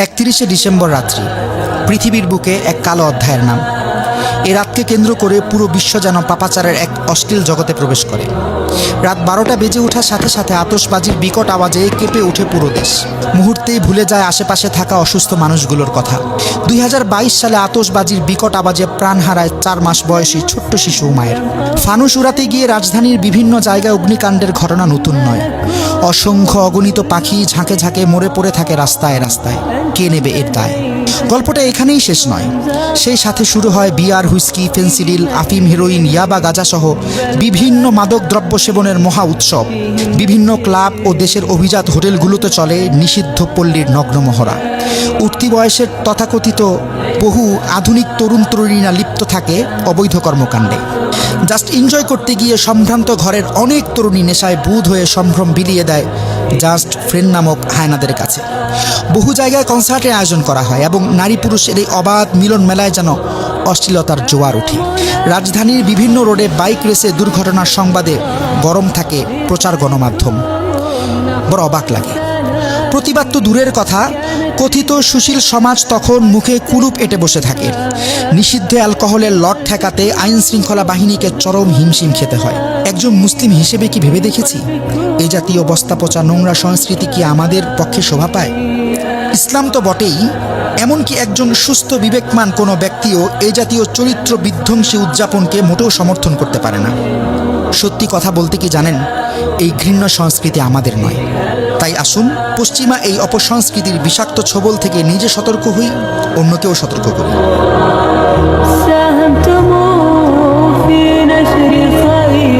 31শে December রাত্রি, পৃথিবীর বুকে এক কালো অধ্যায়ের নাম। এ রাতকে কেন্দ্র করে পুরো বিশ্ব যেন পাপাচারের এক অশ্লীল জগতে প্রবেশ করে। রাত 12টা বেজে ওঠার সাথে সাথে আতশবাজির বিকট আওয়াজে কেঁপে ওঠে পুরো দেশ। মুহূর্তেই ভুলে যায় আশেপাশে থাকা অসুস্থ মানুষগুলোর কথা। 2022 সালে আতশবাজির বিকট আওয়াজে প্রাণ হারায় 4 মাস বয়সী ছোট্ট শিশু উমায়ের। ফানুস উড়াতে গিয়ে রাজধানীর বিভিন্ন জায়গায় অগ্নিকাণ্ডের ঘটনা নতুন নয়। অসংখ্য অগণিত পাখি ঝাঁকে ঝাঁকে মরে পড়ে থাকে রাস্তায় রাস্তায়। কে নেবে এর দায়? গল্পটা এখানেই শেষ নয়। সেই সাথে শুরু হয় বিয়ার, হুইস্কি, ফেন্সিডিল, আফিম, হেরোইন, ইয়াবা, গাঁজা সহ বিভিন্ন মাদক দ্রব্য সেবনের মহা উৎসব। বিভিন্ন ক্লাব ও দেশের অভিজাত হোটেলগুলোতে চলে নিষিদ্ধ পল্লীর নগ্ন মহড়া। উঠতি বয়সের তথাকথিত বহু আধুনিক তরুণ তরুণীরা লিপ্ত থাকে অবৈধ কর্মকাণ্ডে। জাস্ট এনজয় করতে গিয়ে সম্ভ্রান্ত ঘরের অনেক তরুণী নেশায় বুঁদ হয়ে সম্ভ্রম বিলিয়ে দেয় জাস্ট ফ্রেন্ড নামক হায়নাদের কাছে। বহু জায়গায় কনসার্টের আয়োজন করা হয় এবং নারী পুরুষের এই অবাধ মিলন মেলায় যেন অশ্লীলতার জোয়ার ওঠে। রাজধানীর বিভিন্ন রোডে বাইক রেসে দুর্ঘটনার সংবাদে গরম থাকে প্রচার গণমাধ্যম। বড় অবাক লাগে। প্রতিবাদ তো দূরের কথা, কথিত সুশীল সমাজ তখন মুখে কুলুপ এঁটে বসে থাকে। নিষিদ্ধ অ্যালকোহলের লট ঠেকাতে আইন শৃঙ্খলা বাহিনীকে চরম হিমশিম খেতে হয়। একজন মুসলিম হিসেবে কি ভেবে দেখেছি এই জাতীয় বস্তা পচা নোংরা সংস্কৃতি কি আমাদের পক্ষে শোভা পায়? ইসলাম তো বটেই, এমনকি একজন সুস্থ বিবেকমান কোনো ব্যক্তিও এই জাতীয় চরিত্র বিধ্বংসী উদযাপনকে মোটেও সমর্থন করতে পারে না। সত্যি কথা বলতে কি জানেন, এই ঘৃণ্য সংস্কৃতি আমাদের নয়। তাই আসুন পশ্চিমা এই অপসংস্কৃতির বিষাক্ত ছোবল থেকে নিজে সতর্ক হই, অন্যকেও সতর্ক করি। ساهمتم في نشر الخير